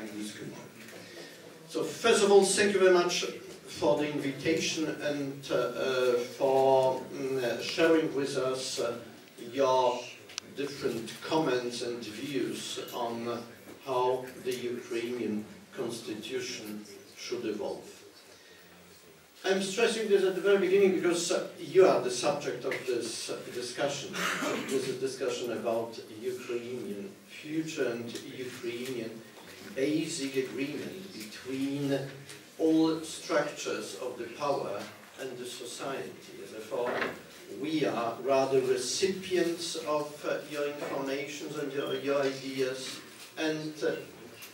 discussion. So first of all, thank you very much for the invitation and for sharing with us your different comments and views on how the Ukrainian constitution should evolve. I'm stressing this at the very beginning because you are the subject of this discussion. This is a discussion about Ukrainian future and Ukrainian basic agreement between all structures of the power and the society. Therefore, we are rather recipients of your information and your ideas, and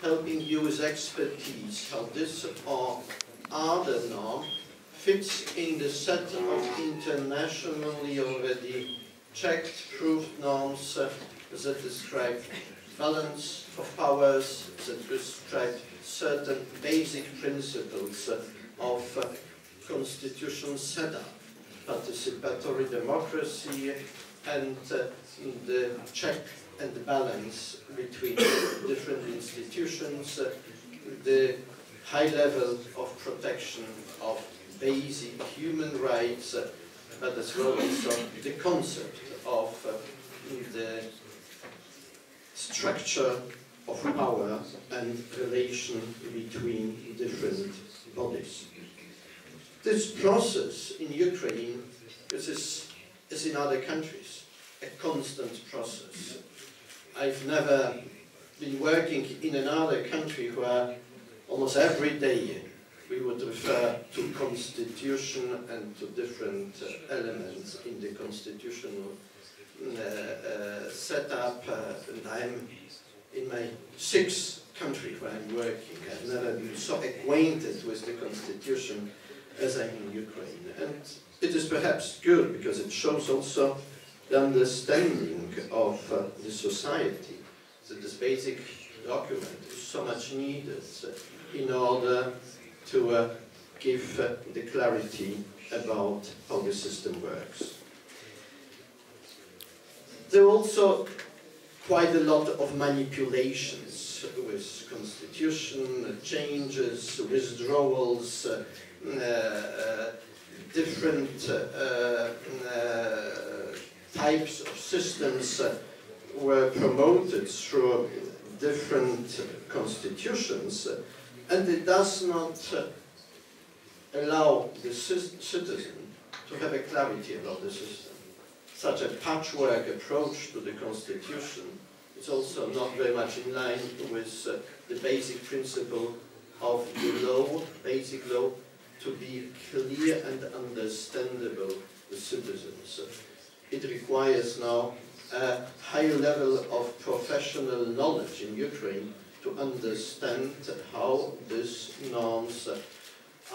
helping you with expertise how this or other norm fits in the set of internationally already checked, proved norms that describe balance of powers, that describe certain basic principles of constitutional setup, participatory democracy, and the check and balance between different institutions, the high level of protection of basic human rights, but as well as the concept of the structure of power and relation between different bodies. This process in Ukraine is in other countries, a constant process. I've never been working in another country where almost every day we would refer to constitution and to different elements in the constitutional setup, and I'm in my sixth country where I'm working. I've never been so acquainted with the constitution as I'm in Ukraine. And it is perhaps good because it shows also the understanding of the society, that this basic document is so much needed in order to give the clarity about how the system works. There are also quite a lot of manipulations with constitution changes, withdrawals, different types of systems were promoted through different constitutions, and it does not allow the citizen to have a clarity about the system. Such a patchwork approach to the constitution is also not very much in line with the basic principle of the law, basic law, to be clear and understandable to citizens. It requires now a high level of professional knowledge in Ukraine to understand how these norms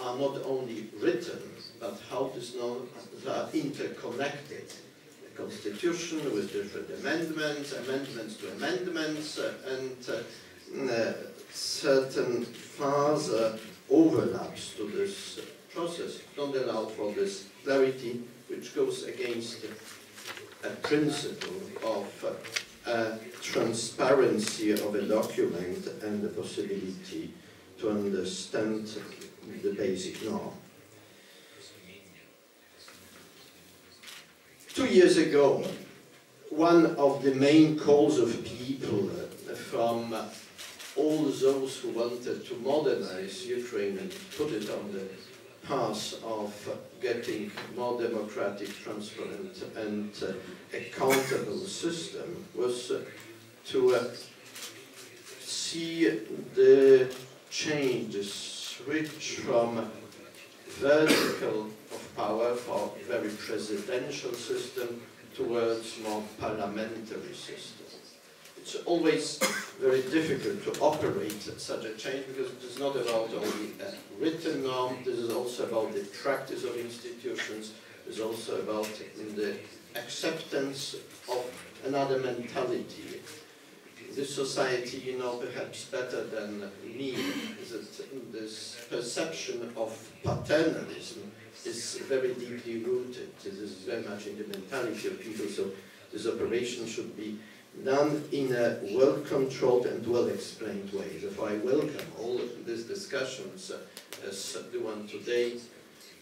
are not only written, but how these norms are interconnected. The constitution with different amendments, amendments to amendments, and certain further overlaps to this process don't allow for this clarity, which goes against a principle of transparency of a document and the possibility to understand the basic norm. 2 years ago, one of the main calls of people from all those who wanted to modernize Ukraine and put it on the path of getting more democratic, transparent, and accountable system was to see the changes switch from vertical of power for very presidential system towards more parliamentary system. It's always very difficult to operate such a change because it is not about only a written norm, this is also about the practice of institutions, it's also about the acceptance of another mentality. This society, you know perhaps better than me, that this perception of paternalism is very deeply rooted. This is very much in the mentality of people, so this operation should be done in a well-controlled and well-explained way. Therefore, I welcome all of these discussions, as the one today,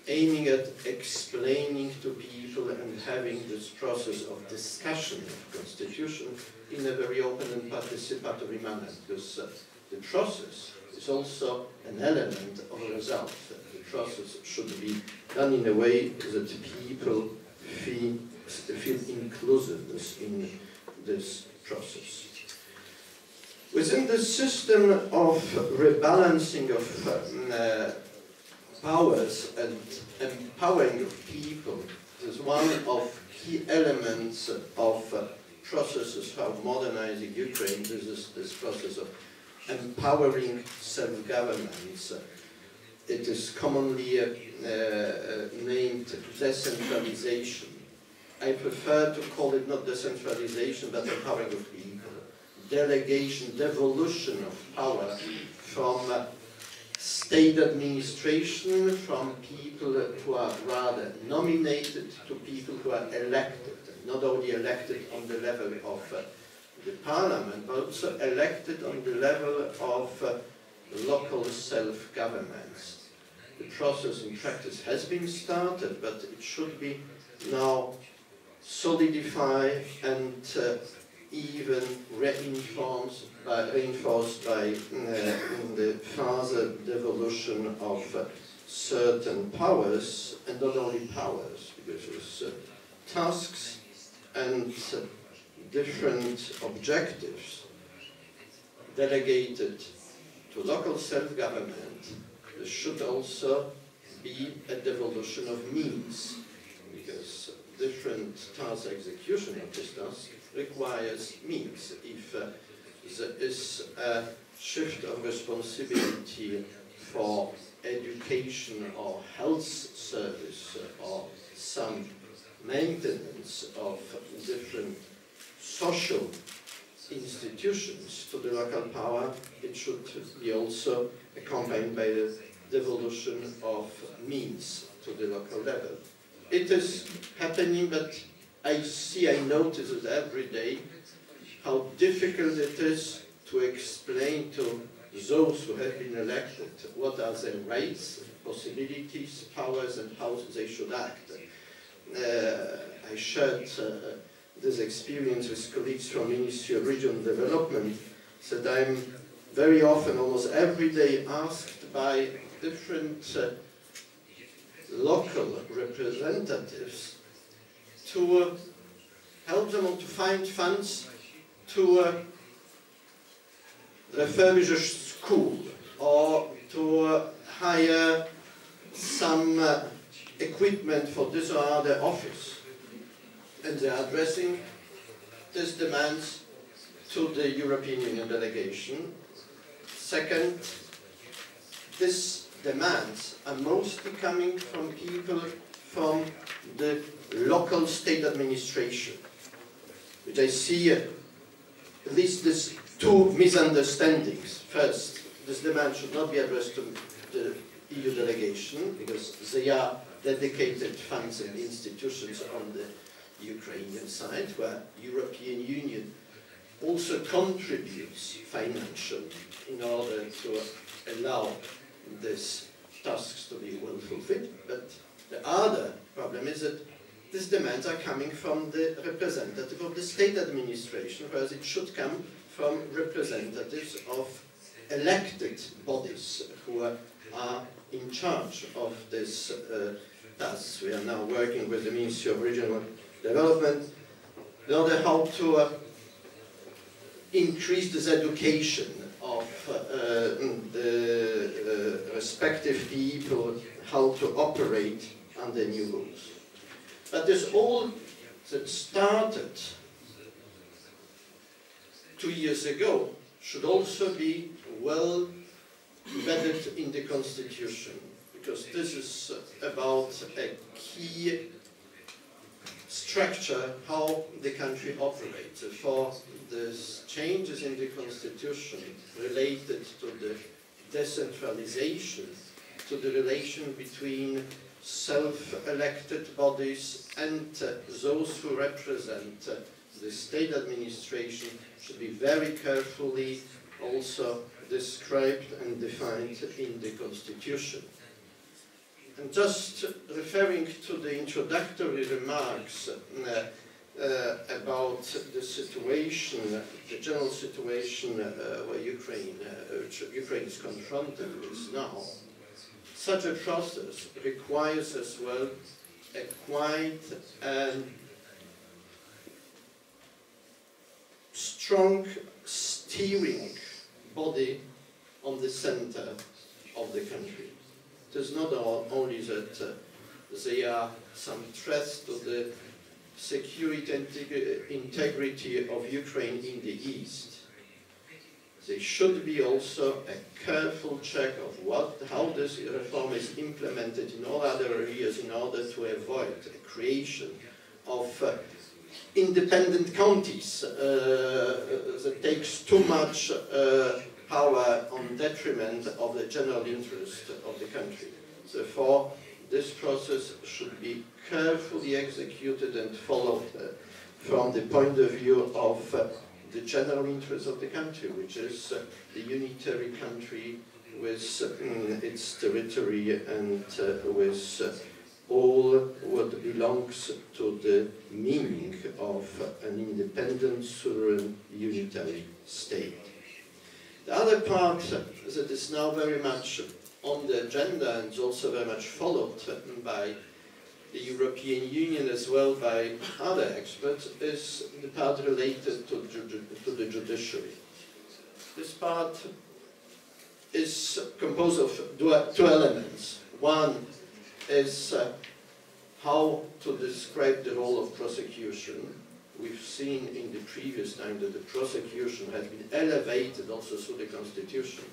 aiming at explaining to people and having this process of discussion of constitution in a very open and participatory manner, because the process is also an element of a result. The process should be done in a way that people feel inclusiveness in this process. Within the system of rebalancing of powers and empowering of people, is one of key elements of processes of modernizing Ukraine. This is this process of empowering self-governance. It is commonly named decentralization. I prefer to call it not decentralization, but empowering of people. Delegation, devolution of power from state administration, from people who are rather nominated to people who are elected. Not only elected on the level of the parliament, but also elected on the level of local self-governments. The process in practice has been started, but it should be now solidified and even reinforced by the further devolution of certain powers, and not only powers, because there's tasks and different objectives delegated to local self-government. There should also be a devolution of means, because different task execution of this task requires means. If there is a shift of responsibility for education or health service or some maintenance of different social institutions to the local power, it should be also accompanied by the devolution of means to the local level. It is happening, but I notice it every day, how difficult it is to explain to those who have been elected what are their rights, possibilities, powers, and how they should act. I shared this experience with colleagues from Ministry of Regional Development, that I'm very often, almost every day, asked by different local representatives to help them to find funds to refurbish a school or to hire some equipment for this or other office. And they are addressing these demands to the European Union delegation. Second, these demands are mostly coming from people from the local state administration, which I see at least these two misunderstandings. First, this demand should not be addressed to the EU delegation, because they are dedicated funds and institutions on the Ukrainian side, where European Union also contributes financially in order to allow these tasks to be well fulfilled. But the other problem is that these demands are coming from the representative of the state administration, whereas it should come from representatives of elected bodies who are in charge of this tasks. We are now working with the Ministry of Regional Development in order how to increase this education of the respective people, how to operate under new rules. But this all that started 2 years ago should also be well embedded in the Constitution, because this is about a key structure how the country operates. For these changes in the Constitution related to the decentralization, to the relation between self-elected bodies and those who represent the state administration should be very carefully also described and defined in the Constitution. And just referring to the introductory remarks about the situation, the general situation where Ukraine is confronted with now, such a process requires as well a quite strong steering body on the center of the country. It is not only that there are some threats to the security and integrity of Ukraine in the east. There should be also a careful check of how this reform is implemented in all other areas in order to avoid a creation of independent counties that takes too much power on detriment of the general interest of the country. Therefore, this process should be carefully executed and followed from the point of view of the general interest of the country, which is the unitary country with its territory and with all what belongs to the meaning of an independent, sovereign, unitary state. The other part that is now very much on the agenda and is also very much followed by the European Union as well by other experts is the part related to the judiciary. This part is composed of two elements. One is how to describe the role of prosecution. We've seen in the previous time that the prosecution has been elevated also through the Constitution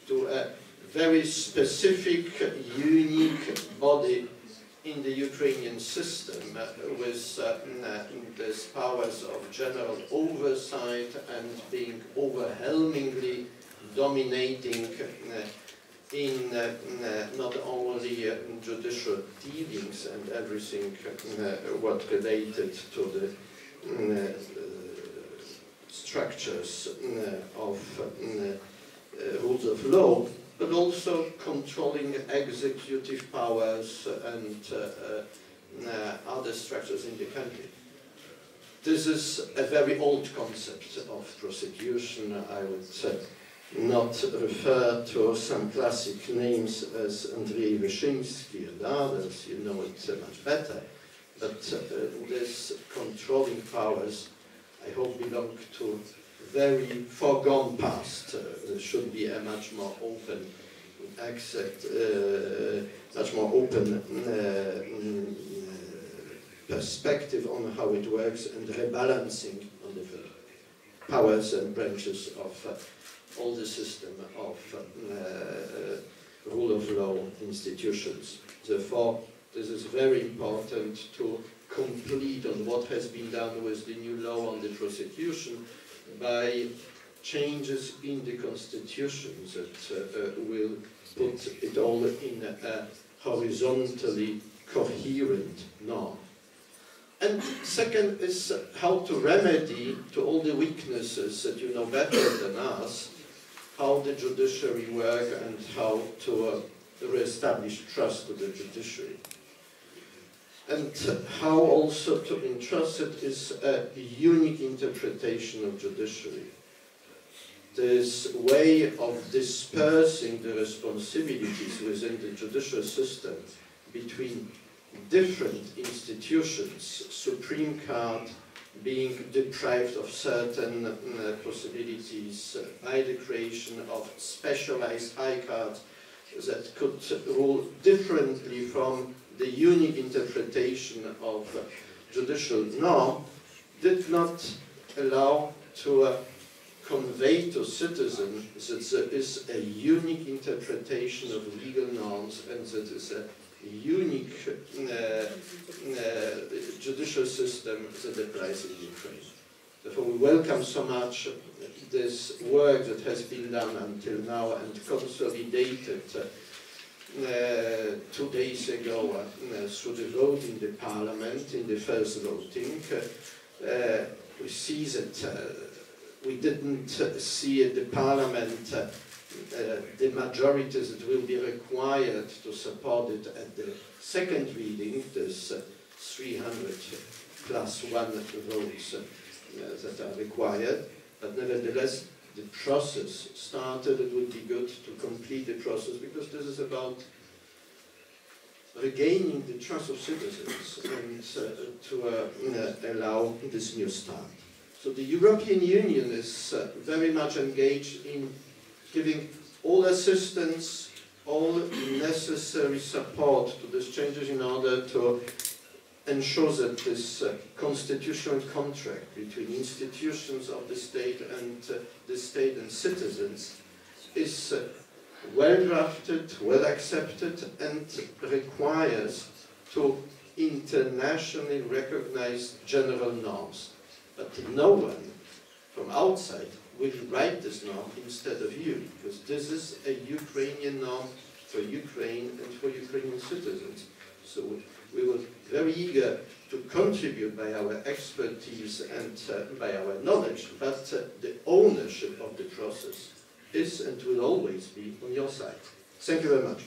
to a very specific, unique body in the Ukrainian system with these powers of general oversight and being overwhelmingly dominating in not only judicial dealings and everything what related to the structures of rules of law, but also controlling executive powers and other structures in the country. This is a very old concept of prosecution. I would not refer to some classic names as Andrzej Wyszyński and others, you know it much better. But these controlling powers, I hope, belong to very foregone past. There should be a much more open perspective on how it works and rebalancing on different powers and branches of all the system of rule of law institutions. Therefore, this is very important to complete on what has been done with the new law on the prosecution by changes in the Constitution that will put it all in a horizontally coherent norm. And second is how to remedy to all the weaknesses that you know better than us, how the judiciary work and how to re-establish trust to the judiciary. And how also to entrust it is a unique interpretation of judiciary. This way of dispersing the responsibilities within the judicial system between different institutions, Supreme Court being deprived of certain possibilities by the creation of specialized high courts that could rule differently from the unique interpretation of judicial norm, did not allow to convey to citizens that there is a unique interpretation of legal norms and that is a unique judicial system that applies in Ukraine. Therefore, we welcome so much this work that has been done until now and consolidated 2 days ago through the vote in the Parliament, in the first voting, we see that we didn't see in the Parliament the majorities that will be required to support it at the second reading, this 300 plus 1 votes that are required, but nevertheless the process started. It would be good to complete the process, because this is about regaining the trust of citizens and to allow this new start. So the European Union is very much engaged in giving all assistance, all necessary support to these changes in order to ensure that this constitutional contract between institutions of the state and citizens is well drafted, well accepted, and requires to internationally recognized general norms. But no one from outside will write this norm instead of you, because this is a Ukrainian norm for Ukraine and for Ukrainian citizens. So we were very eager to contribute by our expertise and by our knowledge, but the ownership of the process is and will always be on your side. Thank you very much.